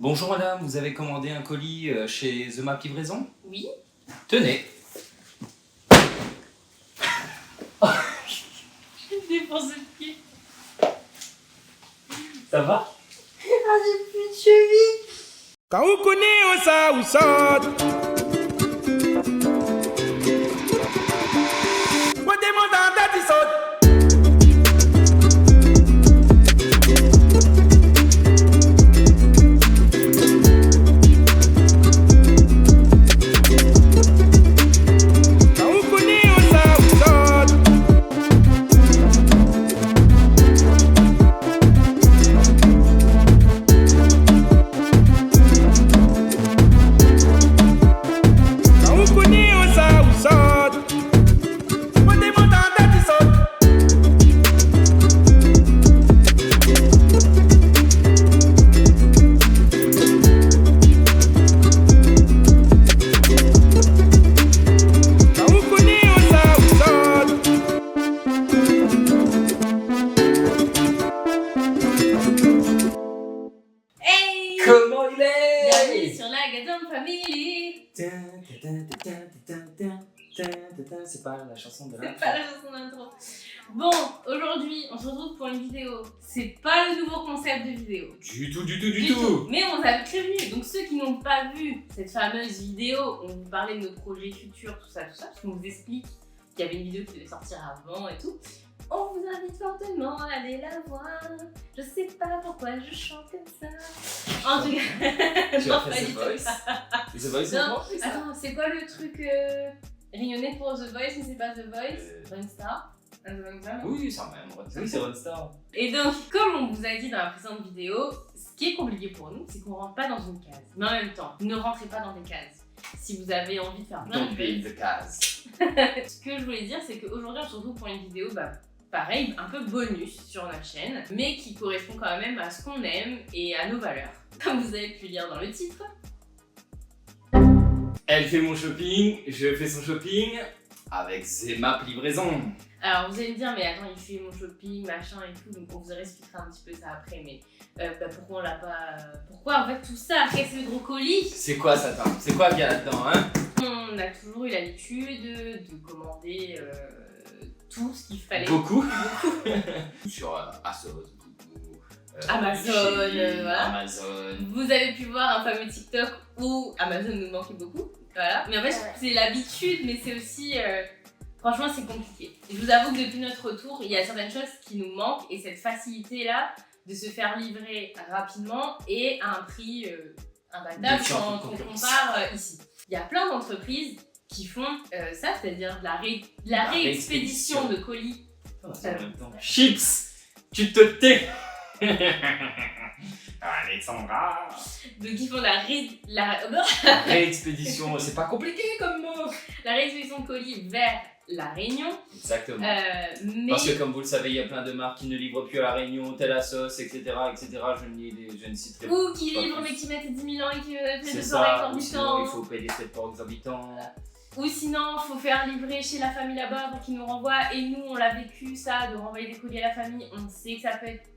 Bonjour madame, vous avez commandé un colis chez The Map Livraison? Oui. Tenez. Je défonce le pied. Ça va? Ah, j'ai plus de cheville. Quand vous connaissez ça ou ça, vous demandez à date ils sautent. Comment il est? Bienvenue sur la Gadon Family. C'est pas la chanson de C'est l'intro. pas la chanson d'intro. Bon, aujourd'hui, on se retrouve pour une vidéo. C'est pas le nouveau concept de vidéo. Du tout. Mais on vous avait prévenu. Donc ceux qui n'ont pas vu cette fameuse vidéo, on vous parlait de nos projets futurs, tout ça, parce qu'on vous explique qu'il y avait une vidéo qui devait sortir avant et tout. On vous invite fortement à aller la voir. Je sais pas pourquoi je chante comme ça. En tout cas, Tu as fait The Voice? The Voice, c'est Non, bon, c'est ça? attends, c'est quoi le truc rayonné pour The Voice, mais c'est pas The Voice? Runstar? Oui, c'est même. Oui, c'est Runstar. Et donc, comme on vous a dit dans la précédente vidéo, ce qui est compliqué pour nous, c'est qu'on rentre pas dans une case. Mais en même temps, ne rentrez pas dans des cases. Si vous avez envie de faire plein Don't de be in choses. the case. Ce que je voulais dire, c'est qu'aujourd'hui, on se retrouve pour une vidéo, pareil, un peu bonus sur notre chaîne, mais qui correspond quand même à ce qu'on aime et à nos valeurs. Comme vous avez pu lire dans le titre. Elle fait mon shopping, je fais son shopping avec The Map Livraison. Alors vous allez me dire, mais attends, il fait mon shopping, machin et tout, donc on vous expliquera un petit peu ça après, mais pourquoi on l'a pas... Pourquoi en fait tout ça? Qu'est-ce que ce gros colis? C'est quoi ça, Tom? C'est quoi qu'il y a là-dedans, hein? On a toujours eu l'habitude de commander tout ce qu'il fallait. Beaucoup. Sur Asos, Amazon, voilà. Amazon. Vous avez pu voir un fameux TikTok où Amazon nous manquait beaucoup, voilà. Mais en fait, c'est l'habitude, mais c'est aussi... franchement, c'est compliqué. Je vous avoue que depuis notre retour, il y a certaines choses qui nous manquent et cette facilité-là de se faire livrer rapidement et à un prix imbattable quand on compare ici. Il y a plein d'entreprises qui font ça, c'est-à-dire de la réexpédition de colis. En même temps. Chips, tu te tais. Alexandra. Donc ils font la Réexpédition, c'est pas compliqué comme mot. réexpédition de colis vers la Réunion. Exactement. Mais... Parce que comme vous le savez, il y a plein de marques qui ne livrent plus à la Réunion, telle à sauce, etc. Je ne citerai Ou qui pas livrent plus. mais qui mettent 10 000 ans et qui fait C'est des soirées ça, ou sinon exorbitantes. il faut payer des frais pour exorbitants. Ou sinon, il faut faire livrer chez la famille là-bas pour qu'ils nous renvoient. Et nous, on l'a vécu ça, de renvoyer des colis à la famille. On sait que ça peut être...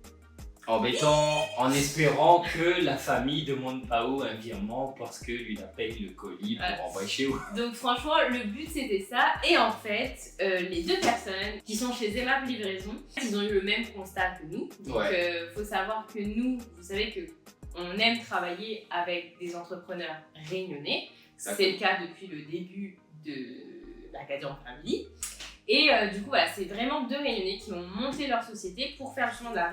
Embêtant, en espérant que la famille demande pas un virement parce que lui la paye le colis pour renvoyer chez vous. Donc franchement, le but c'était ça. Et en fait, les deux personnes qui sont chez Zemap Livraison, ils ont eu le même constat que nous. Donc faut savoir que nous, vous savez que on aime travailler avec des entrepreneurs réunionnais. C'est le cas depuis le début de la Gadon Family. Et du coup, voilà, c'est vraiment deux Réunionnais qui ont monté leur société pour faire justement de la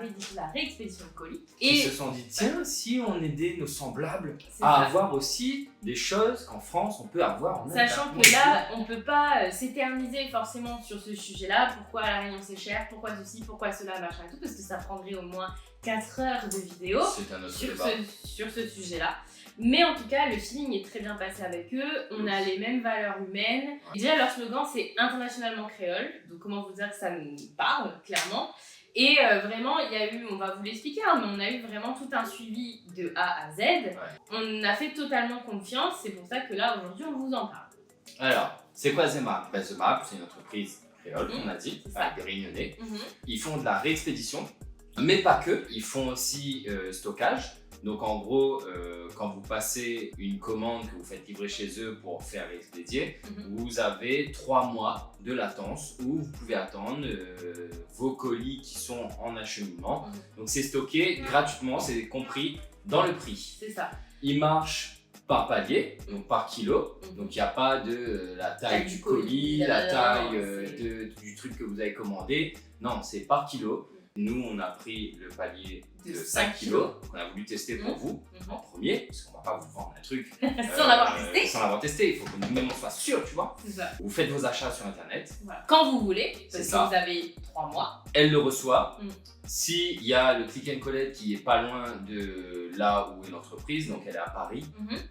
réexpédition de colis. Ils se sont dit, tiens, si on aidait nos semblables C'est à ça. avoir aussi des choses qu'en France on peut avoir en Inde. Sachant que là, on peut pas s'éterniser forcément sur ce sujet-là. Pourquoi la Réunion c'est cher, pourquoi ceci, pourquoi cela, machin et tout, parce que ça prendrait au moins 4 heures de vidéo C'est un autre débat. sur ce sujet-là. Mais en tout cas, le feeling est très bien passé avec eux. On a les mêmes valeurs humaines. Et déjà, leur slogan, c'est internationalement créole. Donc, comment vous dire que ça nous parle, clairement. Et vraiment, il y a eu, on va vous l'expliquer, hein, mais on a eu vraiment tout un suivi de A à Z. On a fait totalement confiance. C'est pour ça que là, aujourd'hui, on vous en parle. Alors, c'est quoi The Map? The Map, c'est une entreprise créole, on a dit, avec des Réunionnais. Ils font de la réexpédition, mais pas que. Ils font aussi stockage. Donc en gros, quand vous passez une commande que vous faites livrer chez eux pour faire expédier, vous avez 3 mois de latence où vous pouvez attendre vos colis qui sont en acheminement. Donc c'est stocké gratuitement, c'est compris dans le prix. C'est ça. Il marche par palier, donc par kilo. Donc il n'y a pas de la taille du colis, la taille du truc que vous avez commandé. Non, c'est par kilo. Nous, on a pris le palier de 5 kilos qu'on a voulu tester pour vous en premier, parce qu'on ne va pas vous vendre un truc sans l'avoir testé. Sans l'avoir testé, il faut que nous-mêmes on soit sûr, tu vois. C'est ça. Vous faites vos achats sur internet. Voilà. Quand vous voulez, parce C'est que ça. vous avez 3 mois. Elle le reçoit. S'il y a le click and collect qui est pas loin de là où est l'entreprise, donc elle est à Paris,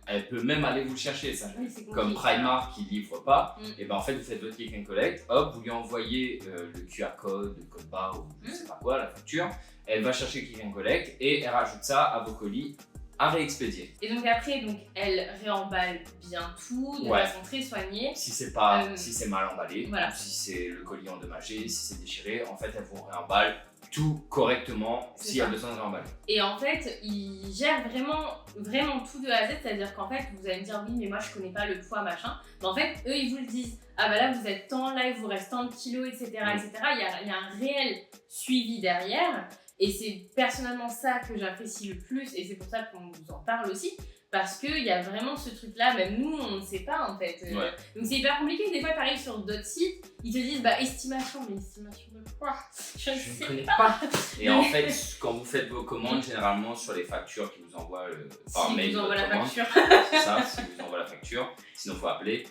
elle peut même aller vous le chercher. Ça. Oui, c'est Comme compliqué. Primark qui livre pas, et ben en fait vous faites votre click and collect, hop, vous lui envoyez le QR code, le code barre ou je sais pas quoi, la facture. Elle va chercher le click and collect et elle rajoute ça à vos colis à réexpédier. Et donc après, elle réemballe bien tout de façon très soignée. Si c'est pas, si c'est mal emballé, voilà. si c'est le colis endommagé, si c'est déchiré, en fait elle vous réemballe tout correctement s'il y a besoin de réemballer. Et en fait, ils gèrent vraiment tout de A à Z, c'est-à-dire qu'en fait, vous allez me dire oui, mais moi je connais pas le poids, machin. Mais en fait, eux, ils vous le disent. Ah bah là, vous êtes tant, là, il vous reste tant de kilos, etc. etc. Il y a un réel suivi derrière. Et c'est personnellement ça que j'apprécie le plus, et c'est pour ça qu'on vous en parle aussi. Parce qu'il y a vraiment ce truc-là, même nous, on ne sait pas en fait. Donc c'est hyper compliqué. Des fois, tu arrives sur d'autres sites, ils te disent bah estimation, mais estimation de quoi? Je ne connais pas. Et en fait, quand vous faites vos commandes, généralement sur les factures qu'ils vous envoient par mail, ils vous envoient la facture. C'est ça, si vous envoient la facture, sinon il faut appeler.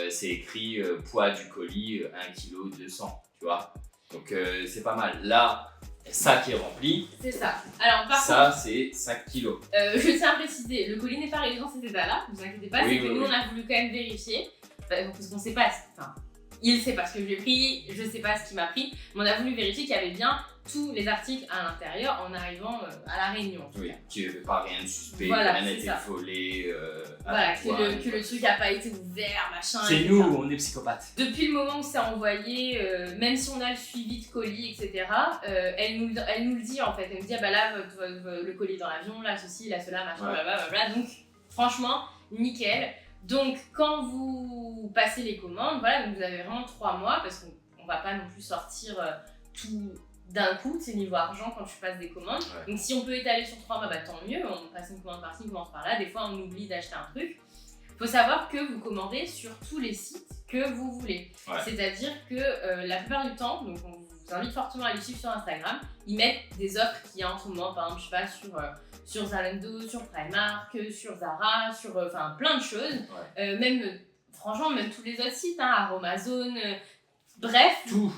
C'est écrit poids du colis 1 kg 200, tu vois. Donc c'est pas mal. Là, ça qui est rempli, c'est ça. Alors, par ça contre, c'est 5 kilos. je tiens à préciser, le colis n'est pas réglé dans cet état-là, ne vous inquiétez pas, c'est que nous on a voulu quand même vérifier, parce qu'on sait pas, enfin, il sait pas ce que je lui ai pris, je sais pas ce qu'il m'a pris, mais on a voulu vérifier qu'il y avait bien tous les articles à l'intérieur en arrivant à la réunion. Oui, qu'il n'y avait pas rien de suspect, voilà, rien n'a été volé. Voilà, que le truc n'a pas été ouvert, machin. C'est nous, on est psychopathes. Depuis le moment où c'est envoyé, même si on a le suivi de colis, etc., elle nous le dit en fait. Elle nous dit, ah bah là, le colis est dans l'avion, là, ceci, là, cela, machin, blablabla. Donc, franchement, nickel. Donc, quand vous passez les commandes, voilà, donc vous avez vraiment 3 mois parce qu'on va pas non plus sortir tout d'un coup, c'est niveau argent quand tu passes des commandes. Donc, si on peut étaler sur 3 mois, bah tant mieux. On passe une commande par-ci, une commande par-là. Des fois, on oublie d'acheter un truc. Il faut savoir que vous commandez sur tous les sites que vous voulez. C'est-à-dire que la plupart du temps, donc on vous invite fortement à les suivre sur Instagram, ils mettent des offres qu'il y a en ce moment, par exemple, je sais pas, sur Zalando, sur Primark, sur Zara, sur enfin plein de choses. Franchement, même tous les autres sites, Aromazone, bref, tout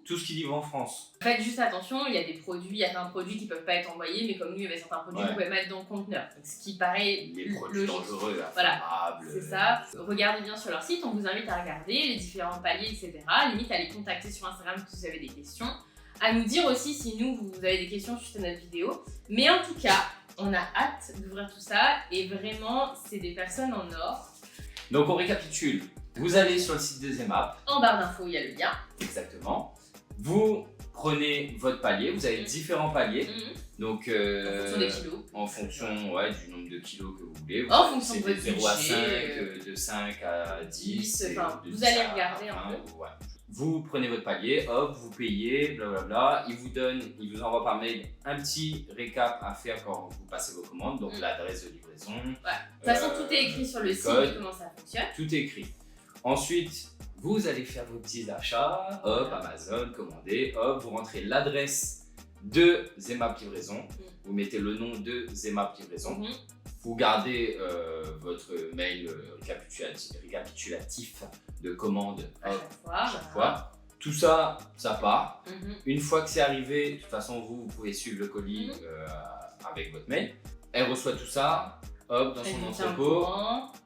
ce qui livre en France. Faites juste attention, il y a certains produits qui peuvent pas être envoyés, mais comme nous, il y avait certains produits qu'on pouvait mettre dans le conteneur. Donc, ce qui paraît les produits dangereux, inflammables. C'est ça. Regardez bien sur leur site, on vous invite à regarder les différents paliers, etc. Limite à les contacter sur Instagram si vous avez des questions. À nous dire aussi si vous avez des questions suite à notre vidéo. Mais en tout cas, on a hâte d'ouvrir tout ça et vraiment, c'est des personnes en or. Donc on récapitule. Vous allez sur le site de Zemap. En barre d'infos, il y a le lien. Exactement. Vous prenez votre palier, vous avez différents paliers. Donc, en fonction des kilos. En fonction du nombre de kilos que vous voulez. En fonction de votre 0 à budget. 5, de 5 à 10. Vous allez regarder un peu. Vous prenez votre palier, hop, vous payez, blablabla. Il vous envoie par mail un petit récap à faire quand vous passez vos commandes. Donc l'adresse de livraison. De toute façon, tout est écrit sur le site, comment ça fonctionne. Tout est écrit. Ensuite, vous allez faire vos petits achats, hop, Amazon, commandez, hop, vous rentrez l'adresse de Zemap Livraison, vous mettez le nom de Zemap Livraison, vous gardez votre mail récapitulatif de commande à chaque fois. Tout ça, ça part. Une fois que c'est arrivé, de toute façon, vous pouvez suivre le colis avec votre mail. Elle reçoit tout ça. Hop, dans son entrepôt,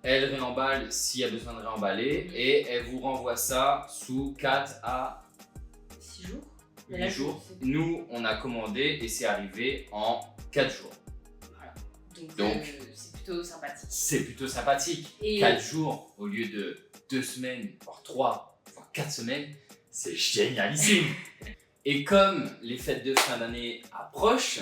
elle réemballe s'il y a besoin de réemballer et elle vous renvoie ça sous 4 à 6 jours. 8 jours. Nous, on a commandé et c'est arrivé en 4 jours. Voilà. Donc c'est plutôt sympathique. C'est plutôt sympathique. Et 4 jours au lieu de 2 semaines, voire 3, voire 4 semaines, c'est génialissime. Et comme les fêtes de fin d'année approchent,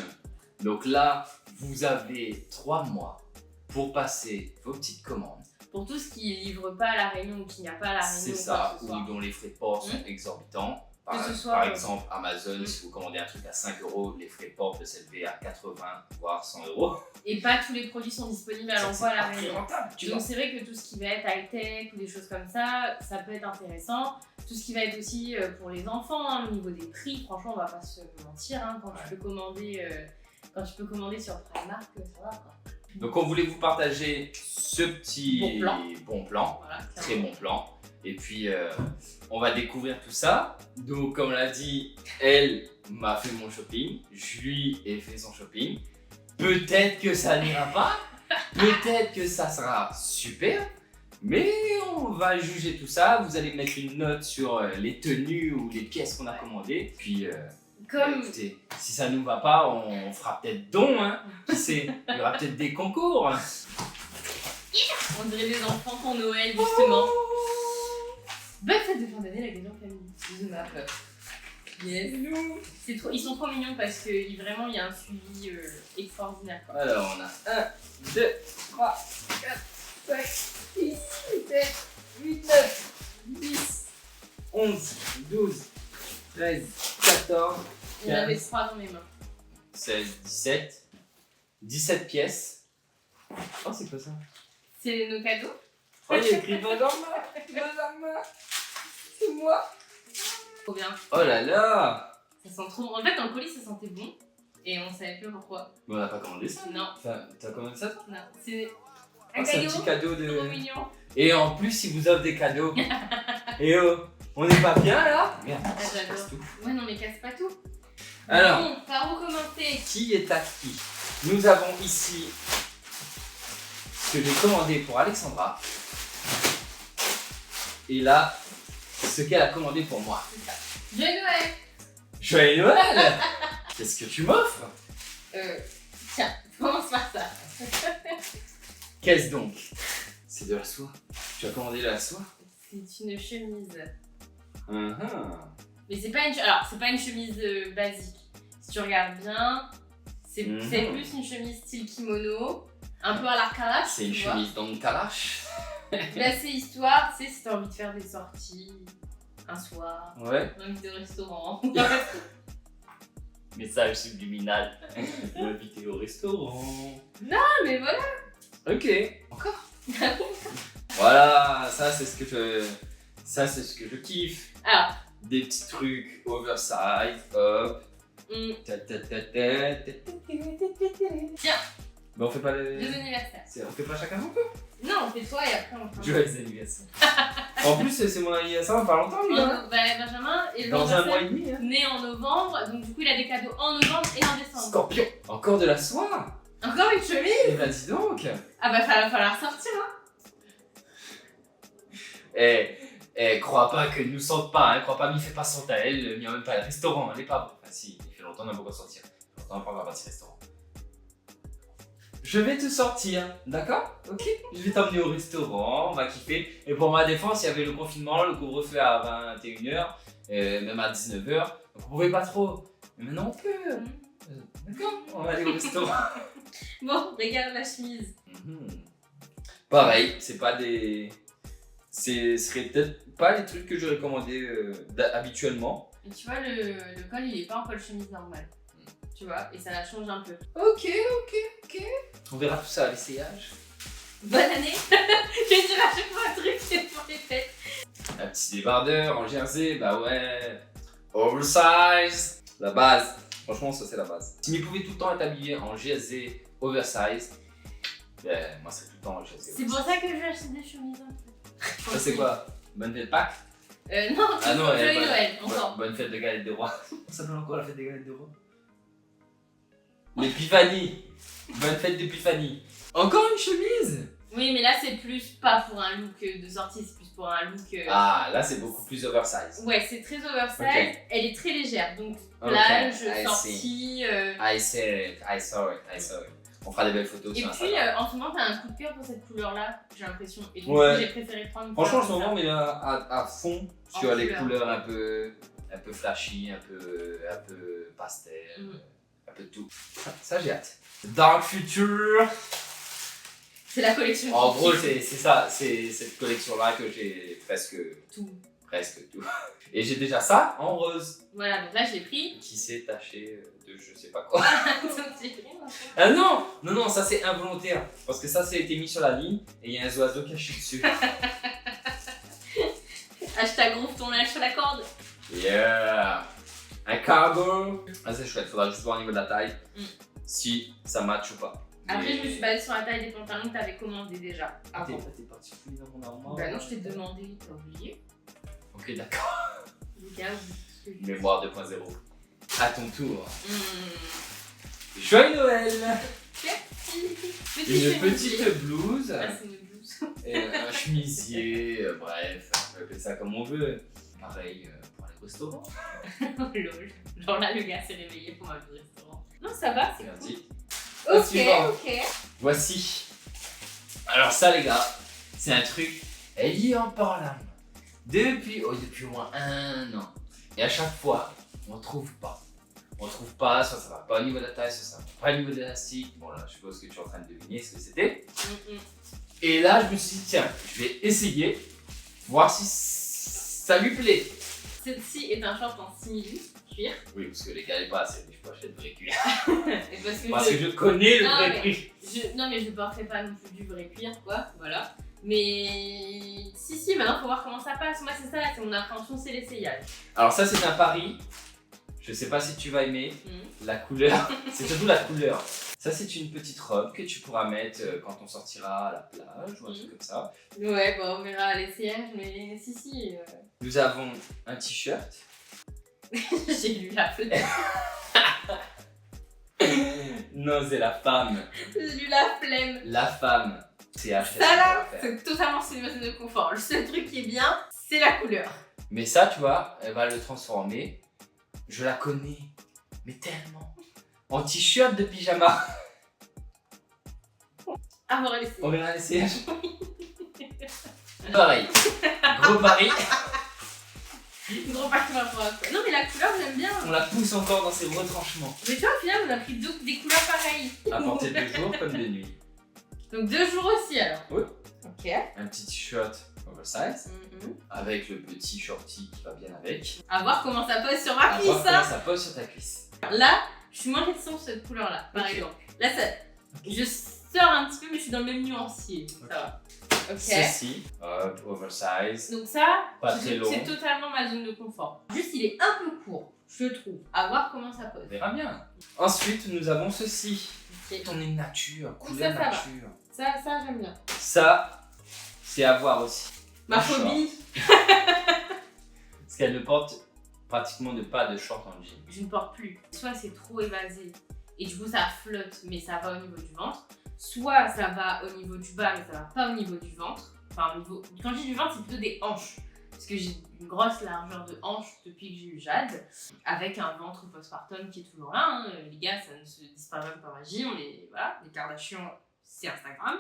Donc là, vous avez 3 mois pour passer vos petites commandes. Pour tout ce qui livre pas à La Réunion ou qui n'y a pas à La Réunion. C'est ça, ou dont les frais de port sont exorbitants. Par exemple, Amazon, si vous commandez un truc à 5 €, les frais de port peuvent s'élever à 80 voire 100 €. Et pas tous les produits sont disponibles à l'envoi à La Réunion. Rentable, donc c'est vrai que tout ce qui va être high-tech ou des choses comme ça peut être intéressant. Tout ce qui va être aussi pour les enfants, hein, au niveau des prix, franchement on va pas se mentir, hein, quand tu peux commander sur Primark, ça va quoi. Donc on voulait vous partager ce petit bon plan, Voilà, très bon plan. Et puis on va découvrir tout ça. Donc comme l'a dit, elle m'a fait mon shopping, je lui ai fait son shopping. Peut-être que ça n'ira pas, peut-être que ça sera super, mais on va juger tout ça. Vous allez mettre une note sur les tenues ou les pièces qu'on a commandées. Puis écoutez, si ça nous va pas, on fera peut-être don, hein. Qui sait, il y aura peut-être des concours. On dirait des enfants pour Noël justement. Bonne fête de fin d'année, la Gagnant Famille. Bisous ma peur. Yes. Ils sont trop mignons parce que vraiment il y a un suivi extraordinaire. Quoi. Alors on a 1, 2, 3, 4, 5, 6, 7, 8, 9, 10, 11, 12, 13, 14, Il y en avait 3 dans mes mains. 16, 17, 17 pièces. Oh c'est quoi ça? C'est nos cadeaux. Oh il y a écrit Benjamin. C'est moi. Trop bien. Oh là là. Ça sent trop bon. En fait dans le colis ça sentait bon et on savait plus pourquoi. Mais on n'a pas commandé ça. Non. Enfin, t'as commandé ça toi? Non. C'est C'est un petit cadeau de... trop mignon. Et en plus ils vous offrent des cadeaux. Et oh, on n'est pas bien là? Merde, Ah, j'adore. casse tout. Ouais non mais casse pas tout. Alors, Bon, par où commencer? qui est à qui? Nous avons ici ce que j'ai commandé pour Alexandra. Et là, ce qu'elle a commandé pour moi. C'est ça. Joyeux Noël. Joyeux Noël. Qu'est-ce que tu m'offres? Tiens, commence par ça. Qu'est-ce donc? C'est de la soie. Tu as commandé de la soie? C'est une chemise. Uh-huh. Mais c'est pas une chemise basique. Si tu regardes bien, c'est plus une chemise style kimono, un peu à la kalash. C'est une chemise dans le kalash. Là c'est histoire, tu sais, si t'as envie de faire des sorties un soir, Ouais. envie de restaurant. Message subliminal. Invité au restaurant. Ah mais voilà. Ok. Encore. Voilà, ça c'est ce que je kiffe. Alors. Des petits trucs oversize, hop. Tiens. Mais on fait pas les... Joyeux anniversaire. On fait pas chacun son tour? Non, on fait toi et après on fait. Joyeux anniversaire. En plus c'est mon anniversaire dans pas longtemps lui. Hein. Benjamin est Dans un mois et demi. Hein. né en novembre, donc du coup il a des cadeaux en novembre et en décembre. Scorpion. Encore de la soie. Encore une chemise. Et bah dis donc. Ah bah ça va falloir sortir hein. Crois pas que nous sente pas, hein. Crois pas, m'y fait pas sentir à elle, m'y a même pas le restaurant, elle est pas bon. Enfin si, il fait longtemps qu'on n'a pas encore sortir. Il fait longtemps qu'on n'a pas parti restaurant. Je vais te sortir, d'accord? Ok? Je vais t'emmener au restaurant, on va kiffer. Et pour ma défense, il y avait le confinement, le couvre-feu à 21h, même à 19h. Donc on pouvait pas trop. Mais maintenant on peut. D'accord? On va aller au restaurant. Bon, regarde la chemise. Pareil, c'est pas des... Ce serait peut-être pas les trucs que j'aurais commandé habituellement. Et tu vois, le col il est pas en col chemise normal. Tu vois, et ça la change un peu. Ok. On verra tout ça à l'essayage. Bonne année. Je vais dire à chaque fois un truc, c'est pour les fêtes. Un petit débardeur en jersey, bah ouais. Oversize. La base. Franchement, ça c'est la base. Si vous pouvez tout le temps être habillé en jersey oversize, ben, moi c'est tout le temps en jersey. C'est pour ça que je vais acheter des chemises un peu. Ça c'est quoi? Bonne fête de Pâques? Non, Ah non, joyeux Noël, encore. Bonne fête de galette de roi. Ça s'appelle encore la fête des galettes de roi? L'épiphanie. Bonne fête d'épiphanie. Encore une chemise? Oui, mais là c'est plus pas pour un look de sortie, c'est plus pour un look. Ah, là c'est beaucoup plus oversize. Ouais, c'est très oversize. Okay. Elle est très légère, donc Okay, plage, I sortie. I saw it. On fera des belles photos Et sur puis Instagram. en ce moment, t'as un coup de cœur pour cette couleur-là, j'ai l'impression. Et donc Ouais. j'ai préféré prendre. Franchement, en ce comme ça. moment, on est à fond sur En les couleur. couleurs un peu flashy, un peu pastel, un un peu de tout. Ça, j'ai hâte. Dans le futur. C'est la collection. En gros, c'est ça, c'est cette collection-là que j'ai presque tout. Et j'ai déjà ça en rose. Voilà, donc là, je l'ai pris. Qui s'est taché de je sais pas quoi. Donc, j'ai pris. Ah non, ça c'est involontaire. Parce que ça a été mis sur la ligne et il y a un oiseau caché dessus. Hashtag groove ton linge sur la corde. Yeah. Un cargo. Ah, c'est chouette, faudra juste voir au niveau de la taille. Si ça match ou pas. Après, je me suis basée sur la taille des pantalons que t'avais commandé déjà. Ah, t'es parti fouiller dans mon armoire. Bah non, je t'ai demandé, t'as oublié. Ok, d'accord. Les gars, Mémoire 2.0. À ton tour. Joyeux Noël. Une petite blouse. Ah, c'est une blouse. Et un chemisier, bref, on peut appeler ça comme on veut. Pareil pour les restaurants. Lol. Genre là, le gars s'est réveillé pour ma vie de restaurant. Non, ça va, c'est Merci. Ok. Voici. Alors ça les gars, c'est un truc, elle y en parle depuis au moins 1 an. Et à chaque fois, on trouve pas. Soit ça va pas au niveau de la taille, soit ça va pas au niveau de l'élastique. Bon là, je suppose que tu es en train de deviner ce que c'était. Et là, je me suis dit, tiens, je vais essayer, voir si ça lui plaît. Celle-ci est un short en simili, cuir. Oui, parce que les gars, pas assez riches pour acheter de vrai cuir. Et Parce que je connais le Non, vrai mais- prix. Non, mais je porterai pas non plus du vrai cuir, quoi. Voilà. Mais si, maintenant faut voir comment ça passe. Moi, c'est ça, c'est mon appréhension, c'est l'essayage. Alors ça, c'est un pari. Je sais pas si tu vas aimer la couleur. C'est surtout la couleur. Ça, c'est une petite robe que tu pourras mettre quand on sortira à la plage ou un truc comme ça. Ouais, bon, on verra à l'essayage, mais si. Nous avons un t-shirt. J'ai lu la flemme. Non, c'est la femme. J'ai lu la flemme. La femme. C'est H. Ça là, c'est totalement synonyme de confort. Le seul truc qui est bien, c'est la couleur. Mais ça, tu vois, elle va le transformer. Je la connais, mais tellement. En t-shirt de pyjama. À voir à l'essayage. On verra l'essayage. Pareil. Gros pari. Gros parti par rapport à quoi. Non, mais la couleur, j'aime bien. On la pousse encore dans ses retranchements. Mais tu vois, au final, on a pris des couleurs pareilles. À porter de jour comme de nuit. Donc 2 jours aussi alors. Oui. Ok. Un petit t-shirt oversize. Avec le petit shorty qui va bien avec. À voir comment ça pose sur ma À cuisse, voir comment hein. ça pose sur ta cuisse. Là, je suis moins réticente sur cette couleur-là, par Ok. exemple. Là, ça, je sors un petit peu, mais je suis dans le même nuancier. Ok. Ça va. Ok. Ceci, oversize. Donc ça, Pas très long. c'est totalement ma zone de confort. Juste, il est un peu court, je trouve. À voir comment ça pose. On verra bien. Ensuite, nous avons ceci. Ok. On est nature, couleur ça va. nature. Ça j'aime bien. Ça, c'est à voir aussi. Ma Un phobie, Parce qu'elle ne porte pratiquement pas de short en jean. je ne porte plus. Soit c'est trop évasé et du coup ça flotte, mais ça va au niveau du ventre. Soit ça va au niveau du bas, mais ça va pas au niveau du ventre. Enfin, au niveau... Quand je dis du ventre, c'est plutôt des hanches. Parce que j'ai une grosse largeur de hanches depuis que j'ai eu Jade, avec un ventre postpartum qui est toujours là. Hein. Les gars, ça ne se disparaît même pas magie. Voilà, les Kardashians, c'est Instagram.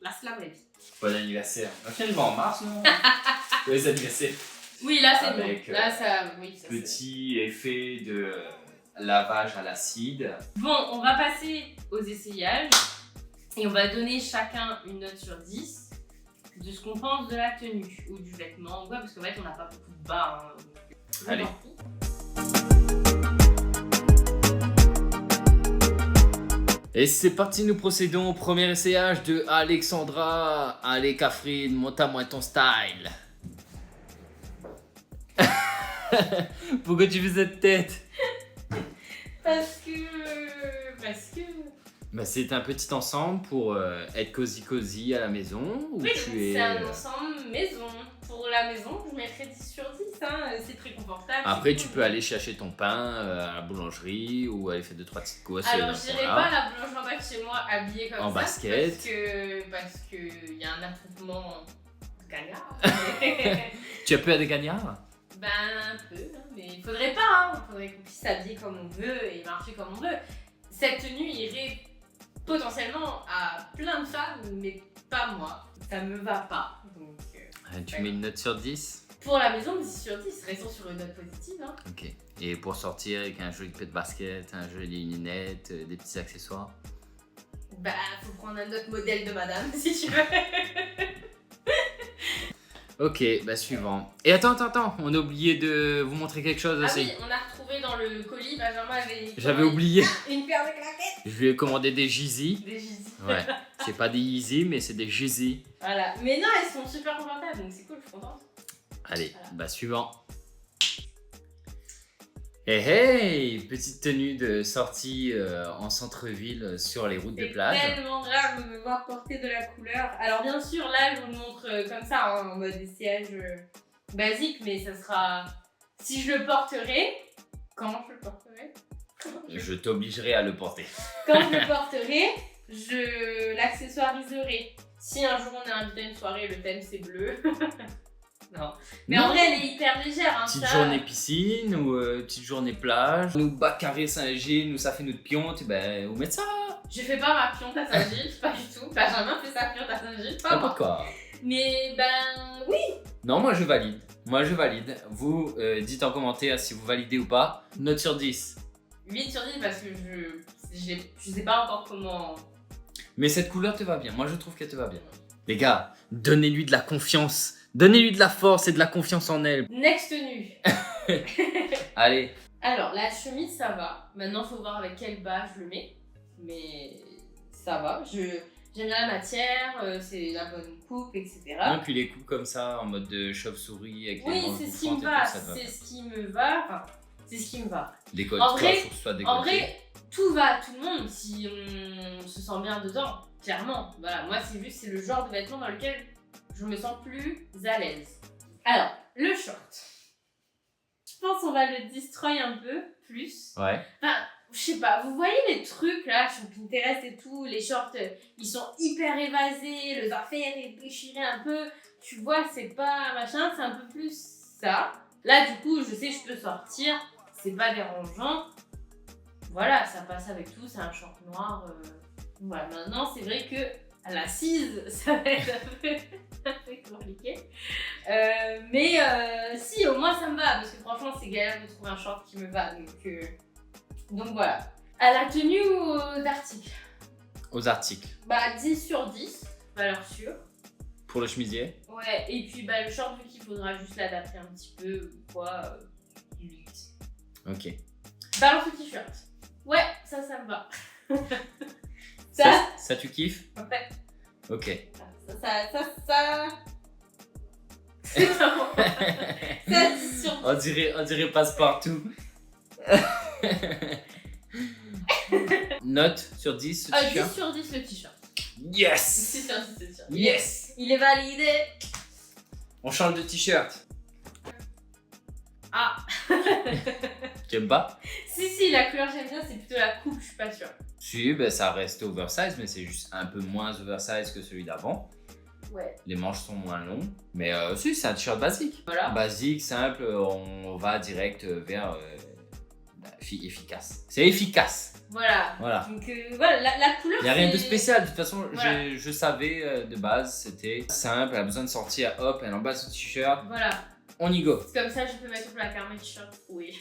Là, c'est la vraie vie. Bon anniversaire. Finalement en mars, non? Les anniversaires. Oui, là, c'est Avec, bon. Là, ça, oui, ça, Petit effet de lavage à l'acide. Bon, on va passer aux essayages. Et on va donner chacun une note sur 10 de ce qu'on pense de la tenue ou du vêtement. Ouais, parce qu'en fait, on n'a pas beaucoup de bas. Hein, donc... Allez. Et c'est parti, nous procédons au premier essayage de Alexandra. Allez, Catherine, monte à moi ton style. Pourquoi tu fais cette tête? Parce que... Bah, c'est un petit ensemble pour être cosy à la maison. Où Oui, tu es... c'est un ensemble maison. Pour la maison, je mettrais 10 sur 10. Hein. C'est très confortable. Après, c'est tu cool. peux aller chercher ton pain à la boulangerie ou aller faire 2-3 petites courses. Alors, dans je ce n'irai coin-là. pas à la boulangerie en bas de chez moi habillée comme En ça. basket. Parce que y a un attroupement gagnard. Tu as peur des gagnards? Ben, un peu, hein, mais il faudrait pas, hein. Il faudrait qu'on puisse s'habiller comme on veut et marcher comme on veut. Cette tenue irait potentiellement à plein de femmes, mais pas moi. Ça me va pas. Donc, Tu mets une note sur 10? Pour la maison, 10 sur 10, restons sur une note positive. Hein. Ok. Et pour sortir avec un joli pet de basket, un joli lunette, des petits accessoires. Bah, faut prendre un autre modèle de madame, si tu veux. Ok, bah suivant. Et attends, on a oublié de vous montrer quelque chose Ah aussi. oui, on a retrouvé dans le colis, Benjamin avait... J'avais oublié. Une paire de claquettes. Je lui ai commandé des Yeezy. Des Yeezy. Ouais. C'est pas des Yeezy, mais c'est des Yeezy. Voilà. Mais non, elles sont super confortables, donc c'est cool, je suis contente. Allez, Voilà. bah suivant. Hey, petite tenue de sortie en centre-ville sur les routes de C'est plage. tellement rare de me voir porter de la couleur. Alors bien sûr, là, je vous le montre comme ça, hein, en mode essayage basique, mais ça sera... Si je le porterai... Comment je le porterai Je t'obligerai à le porter. Quand je le porterai, je l'accessoiriserai. Si un jour on est invité à une soirée, le thème c'est bleu. Non. Mais Non. en vrai, elle est hyper légère. Hein, Petite ça. journée piscine ou petite journée plage. Nous, bas carré Saint-Gilles, nous ça fait notre pionte, ben vous mettez ça. Je fais pas ma pionte à Saint-Gilles, pas du tout. Benjamin fait sa pionte à Saint-Gilles, pas N'importe moi. quoi. Mais ben oui. Non, moi je valide. Moi je valide. Vous dites en commentaire si vous validez ou pas. Note sur 10. 8 sur 10 parce que je sais pas encore comment. Mais cette couleur te va bien. Moi je trouve qu'elle te va bien. Les gars, donnez-lui de la confiance. Donnez-lui de la force et de la confiance en elle. Next tenue. Allez. Alors la chemise ça va. Maintenant faut voir avec quel bas je le mets. Mais ça va. J'aime bien la matière, c'est la bonne coupe, etc. Non, puis les coups comme ça en mode de chauve-souris avec les Oui, manches c'est ce bouffantes qui me et tout, va. ça te va. C'est ce qui me va. Enfin, c'est ce qui me va. Décolle, En vrai- faut que ce soit décolleté. En vrai, tout va à tout le monde si on se sent bien dedans, clairement. Voilà, moi c'est juste c'est le genre de vêtement dans lequel je me sens plus à l'aise. Alors, le short. Je pense qu'on va le destroy un peu plus. Ouais. Enfin, je sais pas, vous voyez les trucs là sur Pinterest et tout, les shorts, ils sont hyper évasés, les affaires est déchiré un peu. Tu vois, c'est pas machin, c'est un peu plus ça. Là, du coup, je sais, je peux sortir, c'est pas dérangeant. Voilà, ça passe avec tout, c'est un short noir. Voilà, maintenant, c'est vrai que à l'assise, ça va être un peu compliqué. Mais si, au moins ça me va, parce que franchement, c'est galère de trouver un short qui me va. Donc voilà. À la tenue ou aux articles? Aux articles. Bah 10 sur 10, valeur sûre. Pour le chemisier. Ouais, et puis bah, le short, vu qu'il faudra juste l'adapter un petit peu ou quoi, 8. Ok. Balance le t-shirt. Ouais, ça me va. Ça tu kiffes? Ouais. Ok. Ça. C'est bon. Ça 10 sur 10. On dirait passe-partout. Note sur 10 ce 10 t-shirt. sur 10 le t-shirt. 10 Yes! sur 10 le t-shirt. Yes! Il est validé. On change de t-shirt. Ah. Tu aimes pas? Si, la couleur j'aime bien, c'est plutôt la coupe, je suis pas sûre. Si, ben ça reste oversize, mais c'est juste un peu moins oversize que celui d'avant. Ouais. Les manches sont moins longues. Mais si, c'est un t-shirt basique. Voilà. Basique, simple, on va direct vers efficace. C'est efficace. Voilà. Voilà. Donc voilà, la couleur. Il n'y a rien de c'est- spécial. De toute façon, Voilà. je savais de base, c'était simple. Elle a besoin de sortir, hop, elle emballe son t-shirt. Voilà. On y go. C'est comme ça, je peux mettre au placard mes t-shirts. Oui.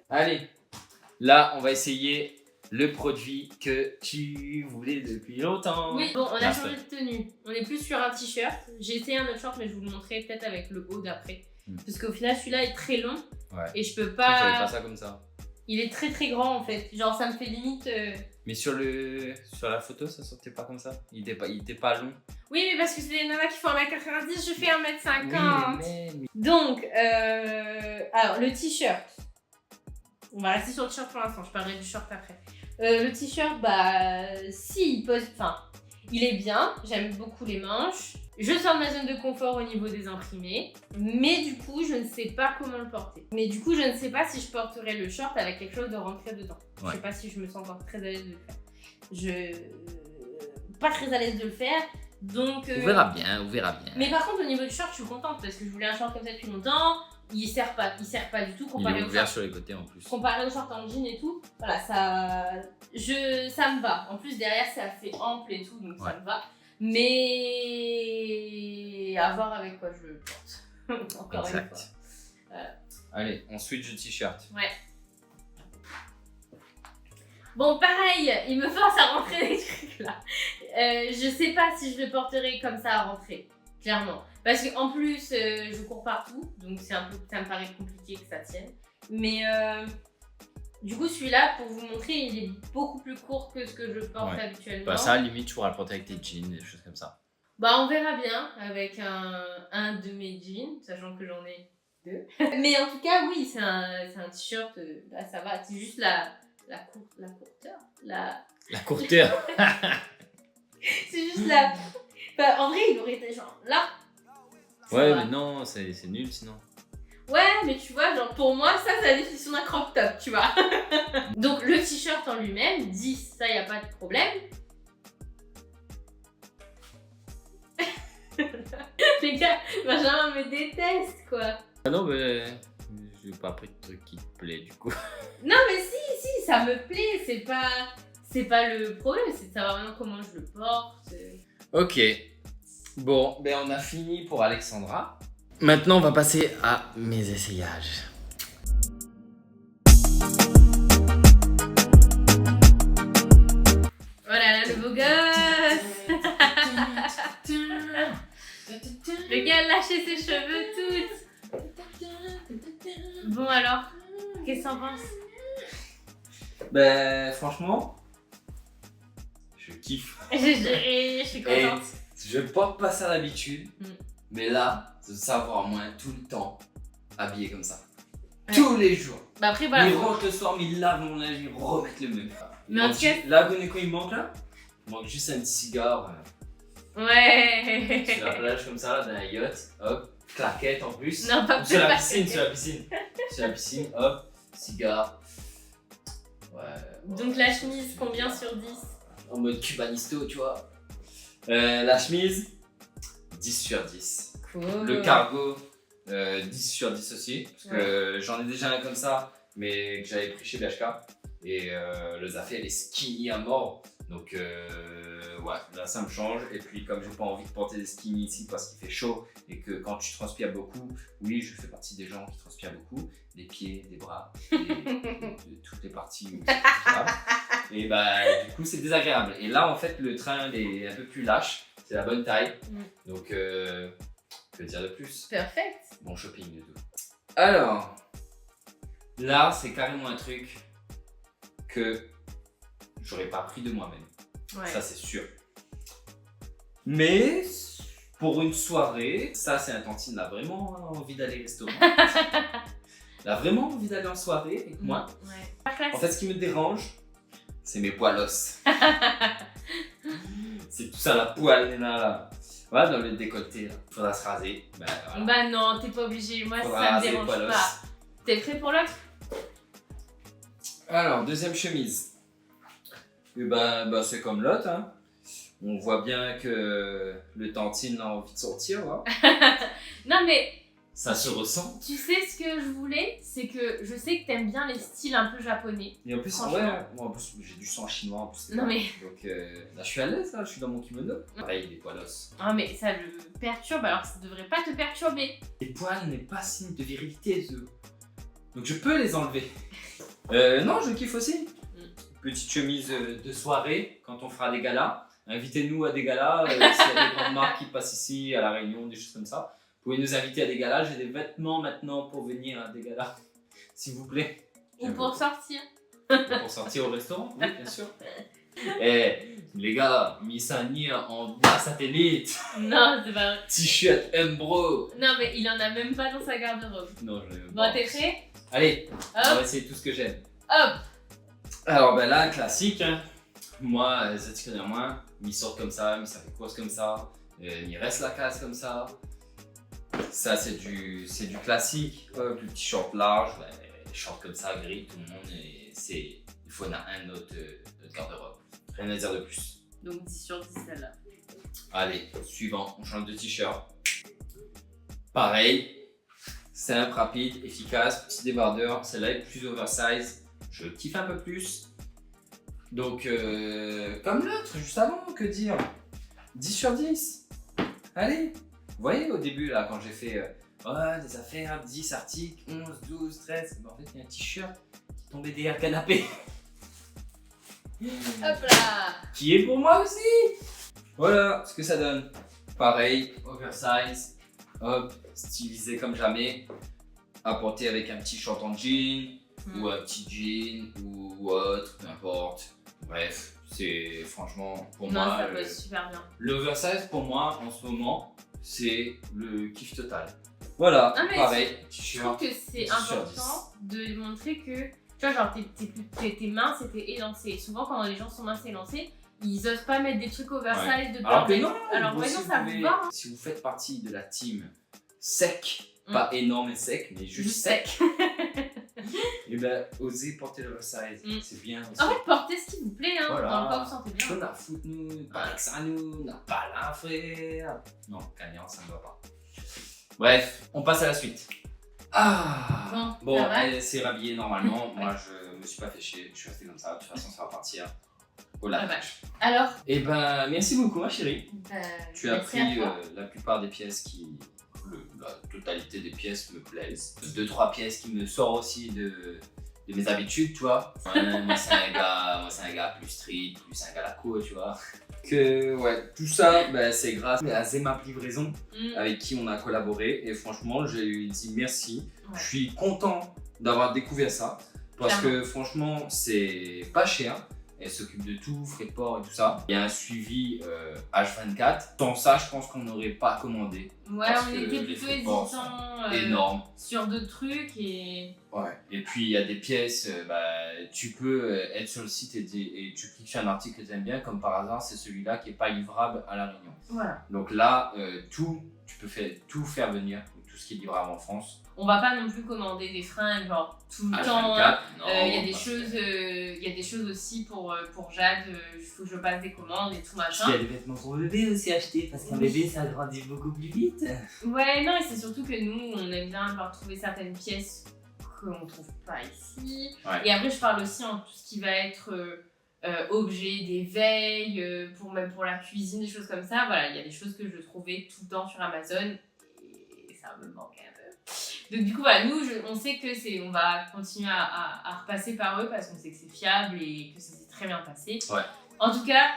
Allez. Là, on va essayer le produit que tu voulais depuis longtemps. Oui, bon, on a Ah, changé de tenue. On est plus sur un t-shirt. J'ai essayé un autre short, mais je vous le montrerai peut-être avec le haut d'après. Parce qu'au final, celui-là est très long. Ouais. Et je peux Je savais pas. pas ça comme ça. Il est très très grand en fait. Genre, ça me fait limite. Mais sur la photo, ça sortait pas comme ça. Il était pas long. Oui, mais parce que c'est des nanas qui font 1m90, je fais 1m50. Oui, Donc, alors le t-shirt. On va rester sur le t-shirt pour l'instant, je parlerai du short après. Le t-shirt, bah, si, il pose. Enfin, il est bien, j'aime beaucoup les manches. Je sors de ma zone de confort au niveau des imprimés, mais du coup, je ne sais pas comment le porter. Mais du coup, je ne sais pas si je porterai le short avec quelque chose de rentré dedans. Ouais. Je sais pas si je me sens encore très à l'aise de le faire. Pas très à l'aise de le faire, donc. On verra bien, on verra bien. Mais par contre, au niveau du short, je suis contente parce que je voulais un short comme ça depuis longtemps. Il sert pas du tout Il comparé est au ouvert short. sur les côtés en plus. Comparé au short en jean et tout, voilà, ça me va. En plus, derrière, c'est assez ample et tout, donc ça Ouais. me va. Mais à voir avec quoi je le porte. Encore une fois. Allez, on switch de t-shirt. Ouais. Bon, pareil, il me force à rentrer des trucs là. Je sais pas si je le porterai comme ça à rentrer, clairement. Parce qu'en plus, je cours partout, donc ça me paraît compliqué que ça tienne. Mais du coup, celui-là, pour vous montrer, il est beaucoup plus court que ce que je porte habituellement. Bah ça, limite, tu pourras le porter avec tes jeans, des choses comme ça. Bah, on verra bien avec un de mes jeans, sachant que j'en ai 2. Mais en tout cas, oui, c'est un t-shirt, là, ça va. C'est juste la courteur. La courteur. C'est juste la... Enfin, en vrai, il aurait été genre là. Ouais, mais non, c'est nul sinon. Ouais, mais tu vois, genre pour moi, ça, c'est la définition d'un crop top, tu vois. Donc, le t-shirt en lui-même, 10, ça, y a pas de problème. Les gars, Benjamin me déteste, quoi. Ah non, mais j'ai pas pris de truc qui te plaît du coup. Non, mais si, ça me plaît, c'est pas le problème, c'est de savoir maintenant comment je le porte. Ok. Bon, ben on a fini pour Alexandra. Maintenant, on va passer à mes essayages. Voilà, le beau gosse. Le gars a lâché ses cheveux toutes. Bon alors, qu'est-ce que t'en penses? Ben, franchement, je kiffe. Je suis contente. Je porte pas ça d'habitude, Mm. mais là, de savoir moins tout le temps habillé comme ça. Ouais. Tous les jours. Bah après voilà. Il rentre le soir, mais il lave mon linge, il remet le même. Mais en tout cas- Là, vous connaissez quoi il manque là? Il manque juste un petit cigare Ouais. sur la plage comme ça, là, dans un yacht. Hop, claquette en plus. Non, pas Sur la pas- piscine, sur la piscine. Sur la piscine, hop, cigare. Ouais. Donc la chemise, combien sur 10? En mode cubanisto, tu vois. La chemise, 10 sur 10. Cool. Le cargo, 10 sur 10 aussi. Parce que j'en ai déjà un comme ça, mais que j'avais pris chez BHK. Et le Zafé, elle est skinny à mort. Donc, ouais, là ça me change. Et puis, comme j'ai pas envie de porter des skinny ici parce qu'il fait chaud et que quand tu transpires beaucoup, oui, je fais partie des gens qui transpirent beaucoup, des pieds, des bras, de toutes les parties où c'est transpirable. Et bah, du coup, c'est désagréable. Et là, en fait, le train il est un peu plus lâche. C'est la bonne taille. Donc, que dire de plus? Perfect. Bon shopping de tout. Alors, là, c'est carrément un truc que j'aurais pas pris de moi-même. Ouais. Ça, c'est sûr. Mais pour une soirée, ça, c'est un tantine, il a vraiment envie d'aller au restaurant. Il a vraiment envie d'aller en soirée avec moi. Ouais. Pas classe. En fait, ce qui me dérange, c'est mes poilos. C'est tout ça, la poêle, là. Voilà, dans le décolleté, là. Faudra se raser. Ben, voilà. Bah non, t'es pas obligé. Moi, Faudra ça me raser les dérange poilos. pas. T'es prêt pour l'autre? Alors, deuxième chemise. Et ben c'est comme l'autre. Hein. On voit bien que le tantine a envie de sortir. Là. Non mais Ça se ressent. tu sais ce que je voulais, c'est que je sais que t'aimes bien les styles un peu japonais. Et en plus, Franchement. ouais, moi, en plus j'ai du sang chinois. En plus, Non, mais- Donc là, je suis à l'aise, là, je suis dans mon kimono. Pareil, des poilos. Ah mais ça le perturbe, alors ça devrait pas te perturber. Les poils n'est pas signe de virilité, Zo. Donc je peux les enlever. Non, je kiffe aussi. Petite chemise de soirée quand on fera des galas. Invitez-nous à des galas. S'il y a des grandes marques qui passent ici à La Réunion, des choses comme ça. Vous pouvez nous inviter à des galas. J'ai des vêtements maintenant pour venir à des galas. S'il vous plaît. Ou pour sortir. Pour sortir au restaurant, oui, bien sûr. Eh, les gars, Missani en bas satellite. Non, c'est pas vrai. T-shirt Umbro. Non mais il en a même pas dans sa garde-robe. Non, je l'ai même Bon, pas. t'es prêt? Allez, on va Hop, essayer tout ce que j'aime. hop. Alors ben là, classique, hein. Moi, ça tu connais moins, il sort comme ça fait course comme ça, il reste la case comme ça. Ça c'est du classique, quoi. Le t-shirt large, short comme ça, gris, tout le monde, et il faut en a un autre garde-robe. Rien à dire de plus. Donc 10 sur 10 celle-là. Allez, suivant, on change de t-shirt. Pareil, simple, rapide, efficace, petit débardeur, celle-là est plus oversize. Je kiffe un peu plus. Donc, comme l'autre, juste avant, que dire? 10 sur 10. Allez. Vous voyez au début là quand j'ai fait des affaires, 10 articles, 11, 12, 13. En fait il y a un t-shirt qui tombait derrière le canapé. Hop là. Qui est pour moi aussi. Voilà ce que ça donne. Pareil, oversize, hop, stylisé comme jamais. Apporté avec un petit short en jean, ou un petit jean, ou autre, peu importe. Bref, c'est franchement pour Non, moi. ça passe super bien. L'oversize pour moi en ce moment, c'est le kiff total. Voilà, Ah, mais pareil. Je trouve que c'est 10 sur important de montrer que, tu vois, genre t'es mince et t'es élancé. Souvent, quand les gens sont minces et élancés, ils osent pas mettre des trucs oversize de peur Alors que d'être- non, Alors ouais, non, ça vous va. Si vous faites partie de la team sec, pas énorme et sec, mais juste sec, et ben osez porter l'oversize. C'est bien aussi. En fait, portez ce qui vous plaît, hein, Voilà. dans le cas où vous sentez bien. On a foutu nous, pas que ça nous, n'a pas là, frère. Non, gagnant, ça ne va pas. Bref, on passe à la suite. Ah Bon, ça va. elle s'est rhabillée normalement. Moi, je me suis pas fait chier. Je suis resté comme ça. De toute façon, ça va partir au Ça va. lavage. Alors, Et ben, merci beaucoup, ma chérie. Tu as merci à pris toi. la plupart des pièces la totalité des pièces me plaisent. 2-3 pièces qui me sortent aussi de mes habitudes, tu vois. Ouais, moi, c'est un gars plus street, plus un gars laco, tu vois. Ouais, tout ça, c'est grâce à Zemap Livraison, avec qui on a collaboré. Et franchement, j'ai lui dit merci. Ouais. Je suis content d'avoir découvert ça. Parce que franchement, c'est pas cher. Elle s'occupe de tout, frais de port et tout ça. Il y a un suivi H24. Sans ça, je pense qu'on n'aurait pas commandé. Ouais, parce on que était les plutôt frais de port hésitants énorme. sur d'autres trucs et... Ouais. Et puis il y a des pièces, tu peux être sur le site et tu cliques sur un article que tu aimes bien, comme par hasard, c'est celui-là qui n'est pas livrable à La Réunion. Voilà. Donc là, tu peux tout faire venir, tout ce qui est livrable en France. On va pas non plus commander des fringues genre tout le temps. H24, non. Il y a des choses aussi pour Jade, il faut que je passe des commandes et tout machin. Il y a des vêtements pour bébé aussi achetés, parce qu'un bébé ça grandit beaucoup plus vite. Ouais, non, et c'est surtout que nous, on aime bien genre, trouver certaines pièces qu'on trouve pas ici. Ouais. Et après, je parle aussi en tout ce qui va être objet d'éveil, même pour la cuisine, des choses comme ça. Voilà, il y a des choses que je trouvais tout le temps sur Amazon et ça me manque un peu. Donc du coup, voilà, nous, on sait que on va continuer à repasser par eux parce qu'on sait que c'est fiable et que ça s'est très bien passé. Ouais. En tout cas,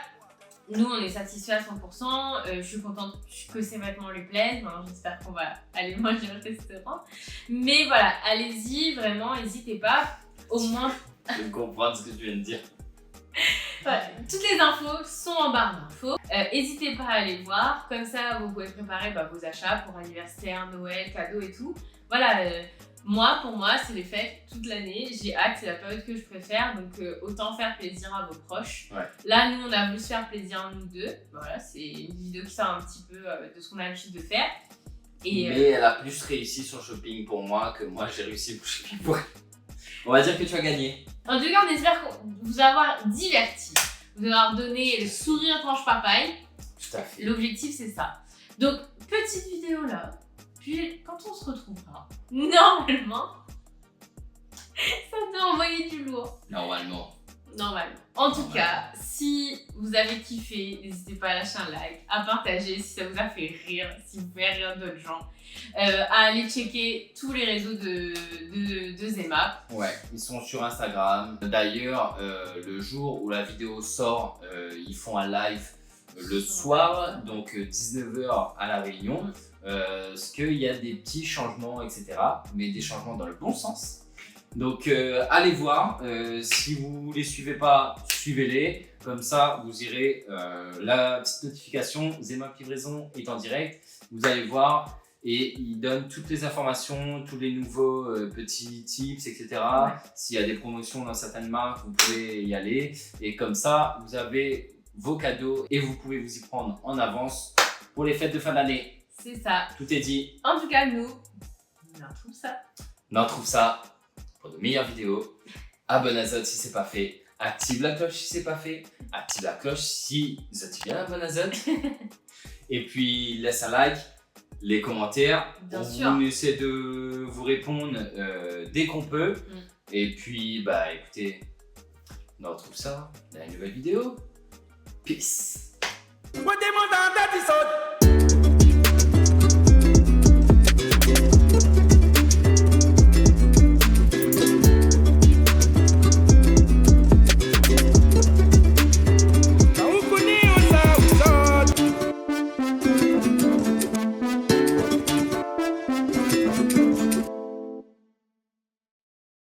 nous, on est satisfaits à 100%. Je suis contente que ces vêtements lui plaisent. Maintenant, j'espère qu'on va aller manger au restaurant. Mais voilà, allez-y, vraiment, n'hésitez pas. Au moins, Je vais comprendre ce que tu viens de dire. voilà, toutes les infos sont en barre d'infos. N'hésitez pas à aller voir. Comme ça, vous pouvez préparer vos achats pour anniversaire, Noël, cadeaux et tout. Voilà, pour moi, c'est les fêtes toute l'année. J'ai hâte, c'est la période que je préfère. Donc, autant faire plaisir à vos proches. Ouais. Là, nous, on a voulu se faire plaisir nous deux. Voilà, c'est une vidéo qui sort un petit peu de ce qu'on a l'habitude de faire. Et, Mais elle a plus réussi son shopping pour moi que moi j'ai réussi mon shopping pour elle. On va dire que tu as gagné. En tout cas, on espère vous avoir diverti, vous avoir donné le sourire tranche papaye. Tout à fait. L'objectif, c'est ça. Donc, petite vidéo là. Puis, quand on se retrouvera, normalement, ça doit envoyer du lourd. Normalement. En tout cas, si vous avez kiffé, n'hésitez pas à lâcher un like, à partager si ça vous a fait rire, si vous fait rire d'autres gens, à aller checker tous les réseaux de Zemap. Ouais, ils sont sur Instagram. D'ailleurs, le jour où la vidéo sort, ils font un live le soir, donc 19h à La Réunion. Parce qu'il y a des petits changements, etc. Mais des changements dans le bon sens. Donc allez voir, si vous les suivez pas, suivez-les, comme ça vous irez, la petite notification, Zemap Livraison est en direct, vous allez voir et il donne toutes les informations, tous les nouveaux petits tips, etc. Ouais. S'il y a des promotions dans certaines marques, vous pouvez y aller et comme ça vous avez vos cadeaux et vous pouvez vous y prendre en avance pour les fêtes de fin d'année. C'est ça. Tout est dit. En tout cas, nous, on trouve ça. On trouve ça pour de meilleures vidéos. Abonne-toi si c'est pas fait. Active la cloche si c'est pas fait. Active la cloche si vous êtes bien abonne-toi. Et puis laisse un like, les commentaires. Bien on sûr. essaie de vous répondre dès qu'on peut. Et puis écoutez, on retrouve ça dans une nouvelle vidéo. Peace. What they want that is out.